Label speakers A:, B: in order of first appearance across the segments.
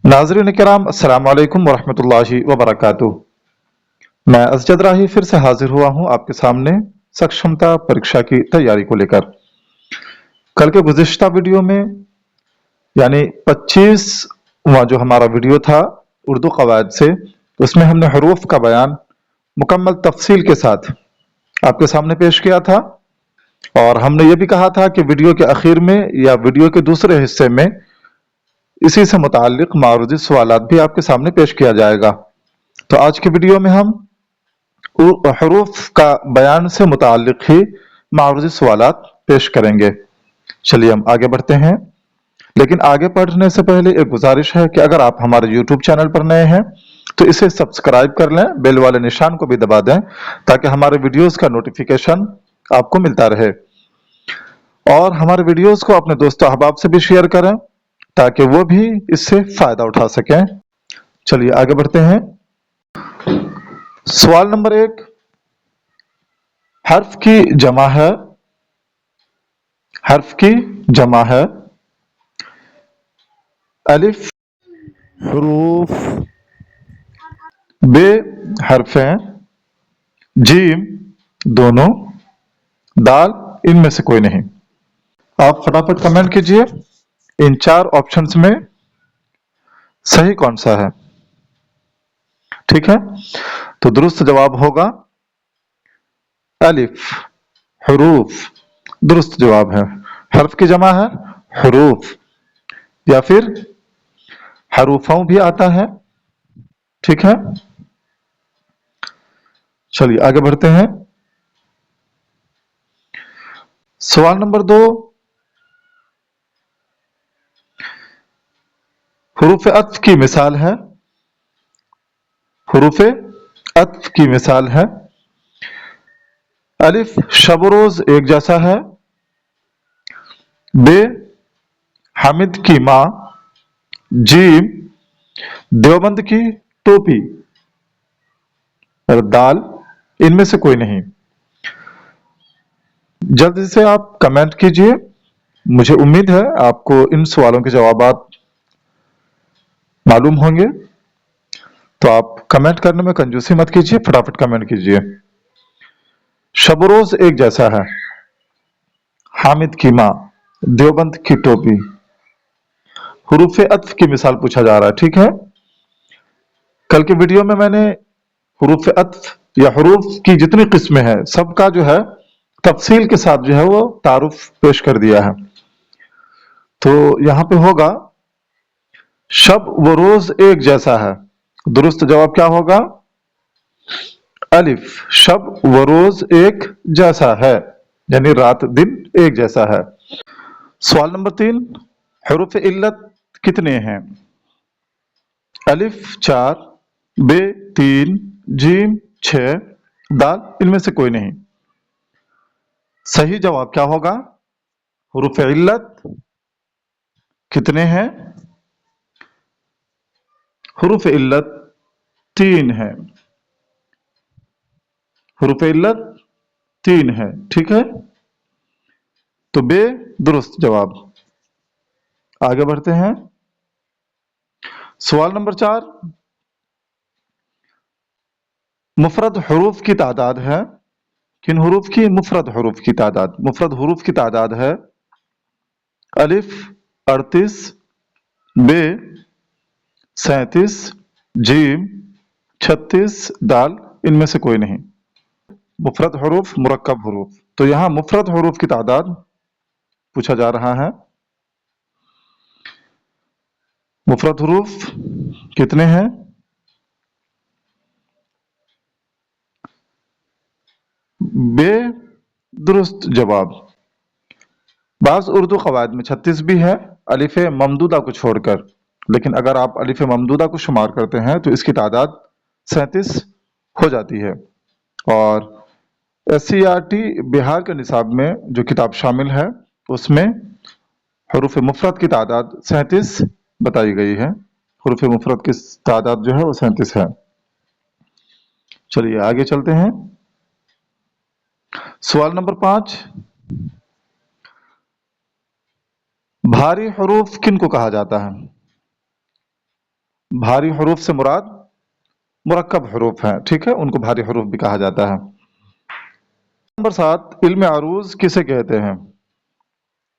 A: नाज़रीन किराम अस्सलाम वालेकुम वरहमतुल्लाहि वबरकातुह। मैं असजद राही फिर से हाजिर हुआ हूँ आपके सामने सक्षमता परीक्षा की तैयारी को लेकर। कल के गुज़िश्ता वीडियो में यानी 25वां जो हमारा वीडियो था उर्दू कवायद से, उसमें हमने हरूफ का बयान मुकम्मल तफसील के साथ आपके सामने पेश किया था और हमने ये भी कहा था कि वीडियो के आखिर में या वीडियो के दूसरे हिस्से में इसी से मुताल्लिक मारूजी सवालात भी आपके सामने पेश किया जाएगा। तो आज की वीडियो में हम हरूफ का बयान से मुताल्लिक ही मारूजी सवालात पेश करेंगे। चलिए हम आगे बढ़ते हैं, लेकिन आगे बढ़ने से पहले एक गुजारिश है कि अगर आप हमारे यूट्यूब चैनल पर नए हैं तो इसे सब्सक्राइब कर लें, बेल वाले निशान को भी दबा दें ताकि हमारे वीडियोस का नोटिफिकेशन आपको मिलता रहे। और हमारे वीडियोस को अपने दोस्तों अहबाब से भी शेयर करें ताकि वो भी इससे फायदा उठा सकें। चलिए आगे बढ़ते हैं। सवाल नंबर 1, हर्फ की जमा है, हर्फ की जमा है अलिफ हरूफ, बे हरफें, जीम दोनों, दाल इनमें से कोई नहीं। आप फटाफट कमेंट कीजिए इन 4 ऑप्शंस में सही कौन सा है। ठीक है, तो दुरुस्त जवाब होगा अलिफ हरूफ, दुरुस्त जवाब है। हर्फ की जमा है हरूफ या फिर हरूफों भी आता है। ठीक है, चलिए आगे बढ़ते हैं। सवाल नंबर 2, हुरूफ अत्फ की मिसाल है, हुरूफ अत्फ की मिसाल है अलिफ शब रोज एक जैसा है, बे हामिद की मां, जीम देवबंद की टोपी और दाल इनमें से कोई नहीं। जल्दी से आप कमेंट कीजिए, मुझे उम्मीद है आपको इन सवालों के जवाब मालूम होंगे। तो आप कमेंट करने में कंजूसी मत कीजिए, फटाफट कमेंट कीजिए। शब रोज एक जैसा है, हामिद की मां, देवबंद की टोपी, हुरूफ अत्फ की मिसाल पूछा जा रहा है। ठीक है, कल के वीडियो में मैंने हुरूफ अत्फ या हुरूफ की जितनी किस्में हैं सबका जो है तफसील के साथ जो है वो तारुफ पेश कर दिया है। तो यहां पे होगा शब व रोज एक जैसा है, दुरुस्त जवाब क्या होगा अलिफ शब व रोज एक जैसा है, यानी रात दिन एक जैसा है। सवाल नंबर 3, हुरूफ इल्लत कितने हैं? अलिफ 4, बे 3, जीम 6, दाल इनमें से कोई नहीं। सही जवाब क्या होगा? हुरूफ इल्लत कितने हैं? हुरूफ इल्लत 3 है, हुरूफ इल्लत 3 है। ठीक है, तो बे दुरुस्त जवाब। आगे बढ़ते हैं। सवाल नंबर 4, मुफरद हुरूफ की तादाद है, किन हुरूफ की? मुफरद हुरूफ की तादाद, मुफरद हुरूफ की तादाद है अलिफ 38, बे 37, जीम 36, दाल इनमें से कोई नहीं। मुफरद हुरूफ मुरक्कब हुरूफ, तो यहां मुफरद हुरूफ की तादाद पूछा जा रहा है। मुफरद हुरूफ कितने हैं? बे दुरुस्त जवाब। बाज उर्दू कवायद में 36 भी है अलिफ ममदूदा को छोड़कर, लेकिन अगर आप अलिफ ममदूदा को शुमार करते हैं तो इसकी तादाद 37 हो जाती है। और SCERT बिहार के निसाब में जो किताब शामिल है उसमें हुरूफ मुफरद की तादाद 37 बताई गई है। हुरूफ मुफरद की तादाद जो है वो 37 है। चलिए आगे चलते हैं। सवाल नंबर 5, भारी हुरूफ किन को कहा जाता है? भारी हरूफ से मुराद मुरक्कब हरूफ हैं, ठीक है, उनको भारी हरूफ भी कहा जाता है। नंबर 7, इल्म अरूज किसे कहते हैं?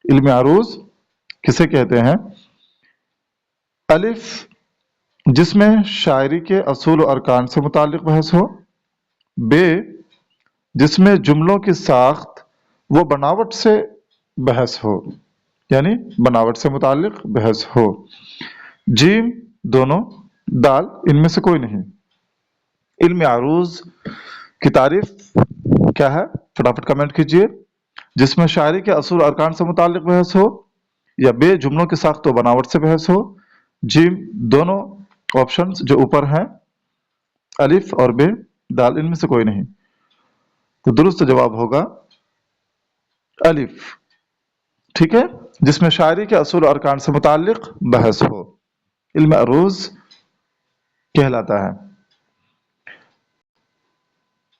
A: इल्म अरूज किसे कहते हैं? अलिफ, जिसमें शायरी के असूल और अरकान से मुताल्लिक बहस हो। बे, जिसमें जुमलों की साख्त व बनावट से बहस हो, यानी बनावट से मुताल्लिक बहस हो। जीम, दोनों। दाल, इनमें से कोई नहीं। इल्म अरूज की तारीफ क्या है? फटाफट कमेंट कीजिए। जिसमें शायरी के असूल अरकान से मुताल्लिक बहस हो, या बे, जुमलों की साख्त व बनावट से बहस हो। जीम, दोनों ऑप्शंस जो ऊपर हैं, अलिफ और बे। दाल, इनमें से कोई नहीं। तो दुरुस्त जवाब होगा अलिफ, ठीक है, जिसमें शायरी के असूल और अरकान से मुताल्लिक बहस हो, इल्म अरूज कहलाता है।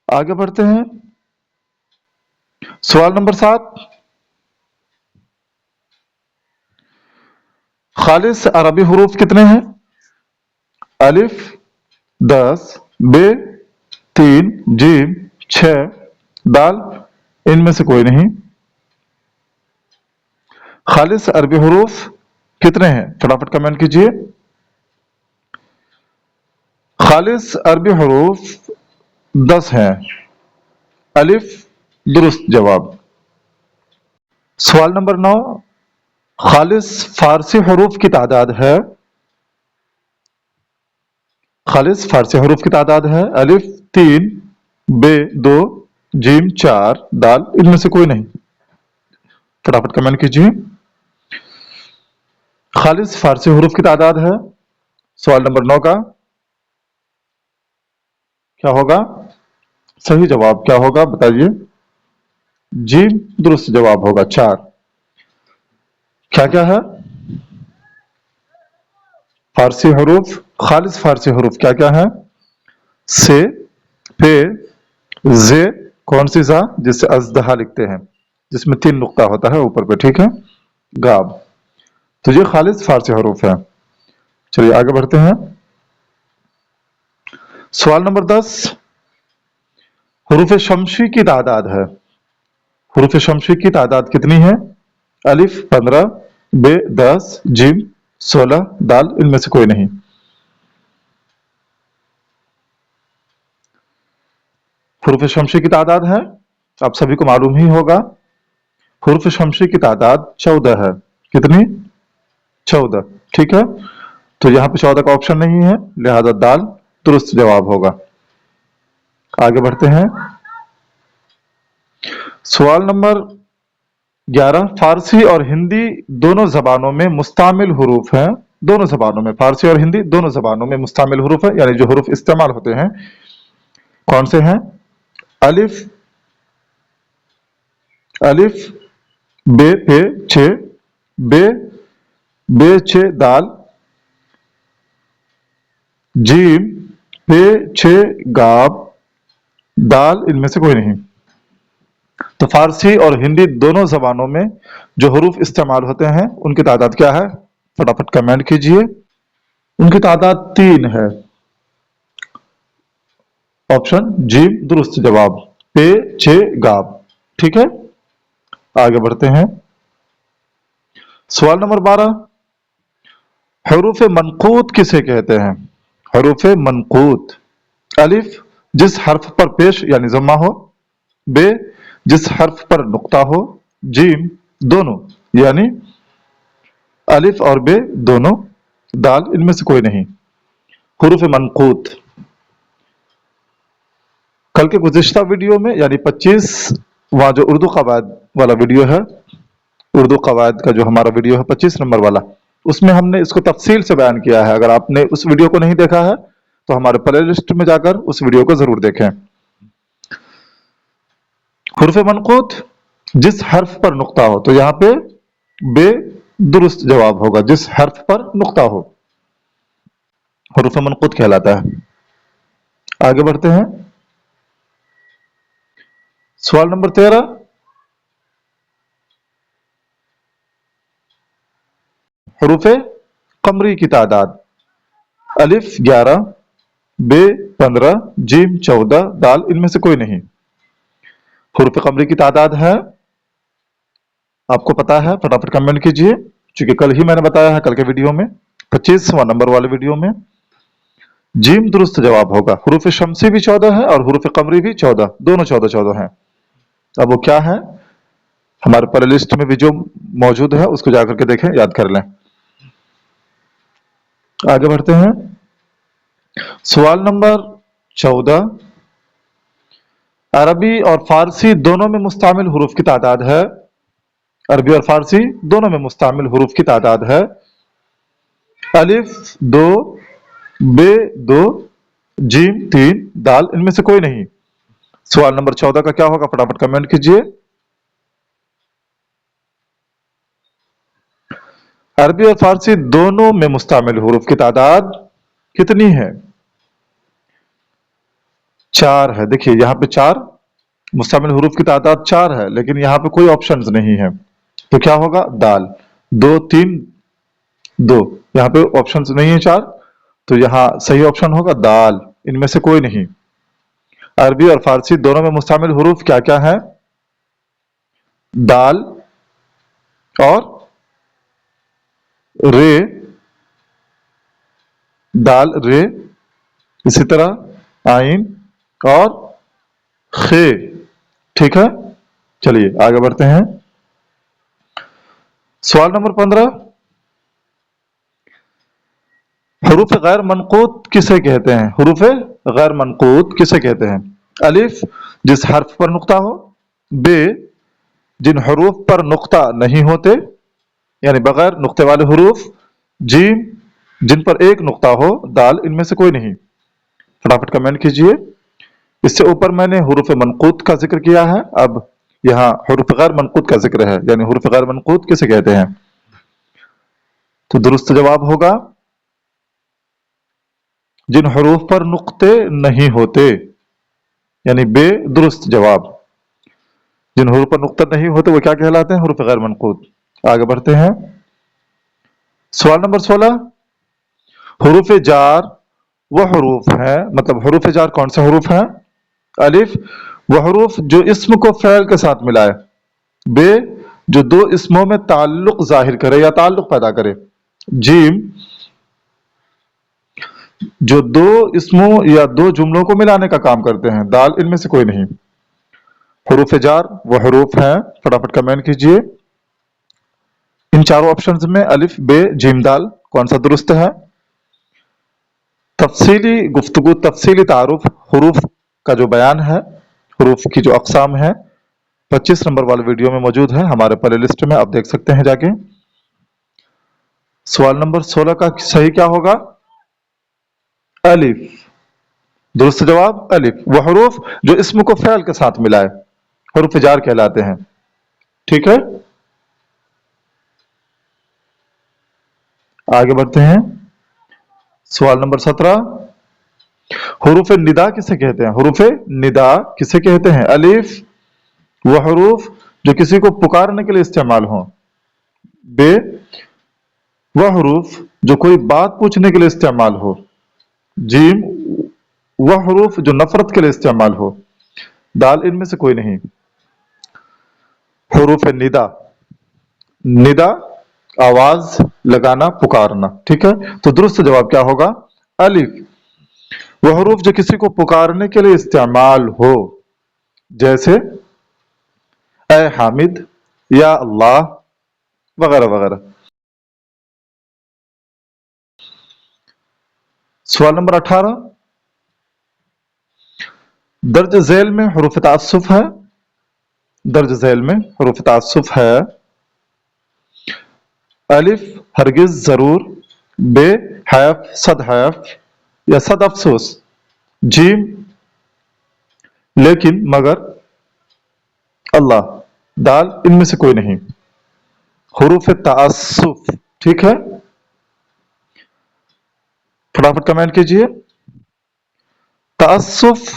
A: आगे बढ़ते हैं। सवाल नंबर 7, खालिस अरबी हरूफ कितने हैं? अलिफ 10, बे 3, जीम 6, दाल, इनमें से कोई नहीं। खालिस अरबी हरूफ कितने हैं? फटाफट कमेंट कीजिए। खालिस अरबी हरूफ 10 हैं। अलिफ दुरुस्त जवाब। सवाल नंबर 9, खालिस फारसी हरूफ की तादाद है? खालिस फारसी हरूफ की तादाद है अलिफ 3, बे 2, जीम 4, दाल, इनमें से कोई नहीं। फटाफट कमेंट कीजिए। खालिस फारसी हरूफ की तादाद है। सवाल नंबर 9 का क्या होगा? सही जवाब क्या होगा बताइए? जीम दुरुस्त जवाब होगा 4। क्या क्या है? फारसी हरूफ, खालिस फारसी हरूफ क्या क्या है? से, पे, जे, कौन सी जा जिससे अजदहा लिखते हैं, जिसमें 3 नुक्ता होता है ऊपर पे, ठीक है, गाब। तो ये खालिस फारसी हरूफ है। चलिए आगे बढ़ते हैं। सवाल नंबर 10, हरूफ शमशी की तादाद है। हरूफ शमशी की तादाद कितनी है? अलिफ 15, बे 10, जीम 16, दाल, इनमें से कोई नहीं। हरूफ शमशी की तादाद है, आप सभी को मालूम ही होगा। हरूफ शमशी की तादाद 14 है। कितनी? 14, ठीक है। तो यहां पे 14 का ऑप्शन नहीं है, लिहाजा दाल दुरुस्त जवाब होगा। आगे बढ़ते हैं। सवाल नंबर 11, फारसी और हिंदी दोनों जबानों में मुस्तामिल हरूफ हैं। दोनों जबानों में, फारसी और हिंदी दोनों जबानों में मुस्तामिल हरूफ है, यानी जो हरूफ इस्तेमाल होते हैं कौन से हैं? अलिफ, अलिफ, बे पे 6, बे, बे 6, दाल, जीम, पे 6, गाब, दाल, इनमें से कोई नहीं। तो फारसी और हिंदी दोनों जबानों में जो हरूफ इस्तेमाल होते हैं उनकी तादाद क्या है? फटाफट कमेंट कीजिए। उनकी तादाद 3 है। ऑप्शन जीम दुरुस्त जवाब, पे 6, गाब, ठीक है। आगे बढ़ते हैं। सवाल नंबर 12, हरूफ मनकूत किसे कहते हैं? हरूफ मनकूत, अलिफ, जिस हर्फ पर पेश यानी जम्मा हो। बे, जिस हर्फ पर नुक्ता हो। जीम, दोनों, यानी अलिफ और बे दोनों। दाल, इनमें से कोई नहीं। हुरूफ मनकूत कल के गुज़िश्ता वीडियो में यानी 25वां जो उर्दू कवायद वाला वीडियो है, उर्दू कवायद का जो हमारा वीडियो है 25 नंबर वाला, उसमें हमने इसको तफसील से बयान किया है। अगर आपने उस वीडियो को नहीं देखा है तो हमारे प्ले लिस्ट में जाकर उस वीडियो को जरूर देखें। हुरूफ मनकूत जिस हर्फ पर नुक्ता हो, तो यहां पे बे दुरुस्त जवाब होगा, जिस हर्फ पर नुक्ता हो हुरूफ मनकूत कहलाता है। आगे बढ़ते हैं। सवाल नंबर 13, हुरूफ कमरी की तादाद। الف 11، بے 15، جیم 14، دال ان میں سے کوئی نہیں۔ حروف قمری کی تعداد ہے، آپ کو پتا ہے، فٹافٹ کمنٹ کیجئے، چونکہ کل ہی میں نے بتایا ہے، کل کے ویڈیو میں 25واں نمبر والے ویڈیو میں۔ جیم درست جواب ہوگا۔ حروف شمسی بھی 14 ہے اور حروف قمری بھی 14، دونوں 14 14 ہیں۔ اب وہ کیا ہے؟ ہمارے پلے لسٹ میں بھی جو موجود ہے اس کو جا کر کے دیکھیں، یاد کر لیں۔ آگے بڑھتے ہیں۔ سوال نمبر 14، عربی اور فارسی دونوں میں مستعمل حروف کی تعداد ہے۔ عربی اور فارسی دونوں میں مستعمل حروف کی تعداد ہے۔ الف 2، بے 2، جیم 3، دال ان میں سے کوئی نہیں۔ سوال نمبر 14 کا کیا ہوگا؟ فٹافٹ کمنٹ کیجئے۔ عربی اور فارسی دونوں میں مستعمل حروف کی تعداد کتنی ہے؟ 4 ہے۔ دیکھیے یہاں پہ 4 مستعمل حروف کی تعداد 4 ہے، لیکن یہاں پہ کوئی آپشنز نہیں ہے، تو کیا ہوگا؟ دال 2 3 2، یہاں پہ آپشنز نہیں ہے 4، تو یہاں صحیح آپشن ہوگا دال، ان میں سے کوئی نہیں۔ عربی اور فارسی دونوں میں مستعمل حروف کیا کیا ہے؟ دال اور رے، دال رے، اسی طرح آئین اور خے، ٹھیک ہے؟ چلیے آگے بڑھتے ہیں۔ سوال نمبر 15، حروف غیر منقوط کسے کہتے ہیں؟ حروف غیر منقوط کسے کہتے ہیں؟ الف جس حرف پر نقطہ ہو، بے جن حروف پر نقطہ نہیں ہوتے یعنی بغیر نقطے والے حروف، جیم جن پر ایک نقطہ ہو، دال ان میں سے کوئی نہیں۔ فٹافٹ کمنٹ کیجئے۔ اس سے اوپر میں نے حروف منقوط کا ذکر کیا ہے، اب یہاں حروف غیر منقوط کا ذکر ہے، یعنی حروف غیر منقوط کسے کہتے ہیں؟ تو درست جواب ہوگا جن حروف پر نقطے نہیں ہوتے، یعنی بے درست جواب۔ جن حروف پر نقطہ نہیں ہوتے وہ کیا کہلاتے ہیں؟ حروف غیر منقوط۔ آگے بڑھتے ہیں۔ سوال نمبر 16، حروف جار وہ حروف ہیں، مطلب حروف جار کون سے حروف ہیں؟ الف وہ حروف جو اسم کو فعل کے ساتھ ملائے، بے جو دو اسموں میں تعلق ظاہر کرے یا تعلق پیدا کرے، جیم جو دو اسموں یا دو جملوں کو ملانے کا کام کرتے ہیں، دال ان میں سے کوئی نہیں۔ حروف جار وہ حروف ہیں، فٹافٹ کمنٹ کیجئے۔ ان چاروں آپشنز میں الف بے جیم دال کون سا درست ہے؟ تفصیلی گفتگو، تفصیلی تعارف حروف کا جو بیان ہے، حروف کی جو اقسام ہیں، 25 نمبر والے ویڈیو میں موجود ہے، ہمارے پلے لسٹ میں آپ دیکھ سکتے ہیں جا کے۔ سوال نمبر 16 کا صحیح کیا ہوگا؟ الف، درست جواب الف وہ حروف جو اسم کو فعل کے ساتھ ملائے، حروف جار کہلاتے ہیں، ٹھیک ہے؟ آگے بڑھتے ہیں۔ سوال نمبر 17، حروف ندا کسے کہتے ہیں؟ حروف ندا کسے کہتے ہیں؟ الف وہ حروف جو کسی کو پکارنے کے لیے استعمال ہوں، بے وہ حروف جو کوئی بات پوچھنے کے لیے استعمال ہو، جیم وہ حروف جو نفرت کے لیے استعمال ہو، دال ان میں سے کوئی نہیں۔ حروف ندا، ندا آواز لگانا، پکارنا، ٹھیک ہے؟ تو درست جواب کیا ہوگا؟ الف وہ حروف جو کسی کو پکارنے کے لیے استعمال ہو، جیسے اے حامد، یا اللہ، وغیرہ وغیرہ۔ سوال نمبر 18، درج ذیل میں حروف تعسف ہے، درج ذیل میں حروف تعسف ہے، الف ہرگز ضرور، بے حیف صد حیف یا صد افسوس، جیم لیکن مگر، اللہ، دال ان میں سے کوئی نہیں۔ حروف تعسف، ٹھیک ہے؟ فٹافٹ کمنٹ کیجئے۔ تعسف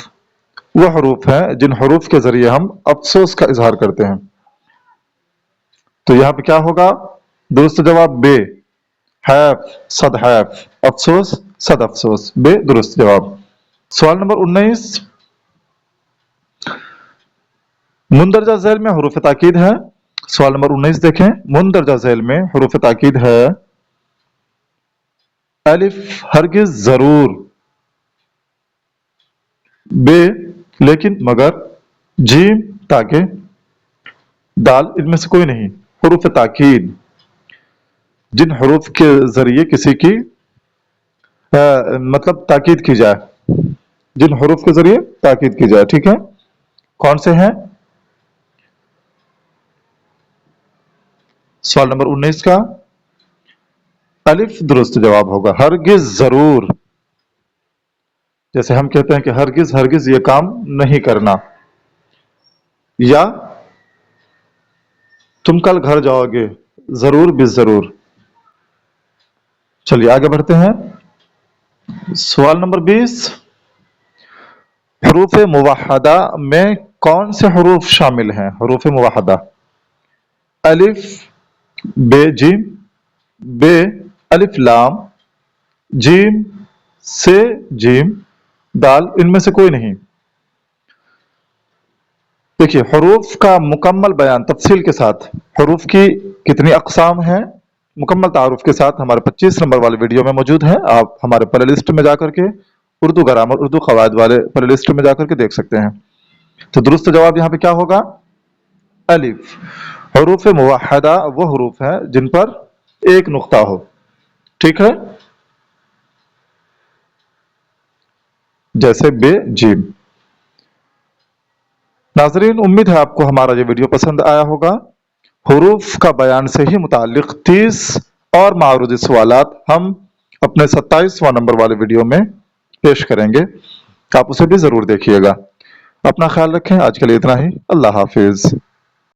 A: وہ حروف ہیں جن حروف کے ذریعے ہم افسوس کا اظہار کرتے ہیں، تو یہاں پہ کیا ہوگا؟ درست جواب بے حیف صد حیف افسوس، सद अफसोस। बे दुरुस्त जवाब। सवाल नंबर 19, मुंदरजा झैल में हुरूफ ताकीद है। सवाल नंबर 19 देखें, मुंदरजा झैल में हुरूफ ताकीद है अलिफ हरगिज जरूर, बे लेकिन मगर, जीम ताकि, दाल इनमें से कोई नहीं। हुरूफ ताकीद जिन हुरूफ के जरिए किसी की मतलब ताकीद की जाए, जिन हुरूफ के जरिए ताकीद की जाए, ठीक है, कौन से हैं? सवाल नंबर 19 का अलिफ दुरुस्त जवाब होगा। हरगिज जरूर, जैसे हम कहते हैं कि हरगिज हरगिज ये काम नहीं करना, या तुम कल घर जाओगे, जरूर बिस जरूर। चलिए आगे बढ़ते हैं। सवाल नंबर 20, हरूफ मुवाहदा में कौन से हरूफ शामिल हैं? हरूफ मुवाहदा अलिफ बे जीम, बे अलिफ लाम, जीम से जीम, दाल इनमें से कोई नहीं। देखिए हरूफ का मुकम्मल बयान तफसील के साथ, हरूफ की कितनी अकसाम हैं, मुकम्मल तारुफ के साथ हमारे 25 नंबर वाले वीडियो में मौजूद है। आप हमारे प्ले लिस्ट में जाकर के उर्दू ग्रामर, उर्दू कवायद वाले प्ले लिस्ट में जाकर के देख सकते हैं। तो दुरुस्त जवाब यहाँ पे क्या होगा? अलिफ। हरूफ मुवाहदा वो हरूफ है जिन पर एक नुक्ता हो, ठीक है, जैसे बे जीम। नाजरीन, उम्मीद है आपको हमारा ये वीडियो पसंद आया होगा। हुरूफ का बयान से ही मुताल्लिक 30 और मारूदी सवालात हम अपने 27वां नंबर वाले वीडियो में पेश करेंगे, आप उसे भी जरूर देखिएगा। अपना ख्याल रखें। आज के लिए इतना ही। अल्लाह हाफिज।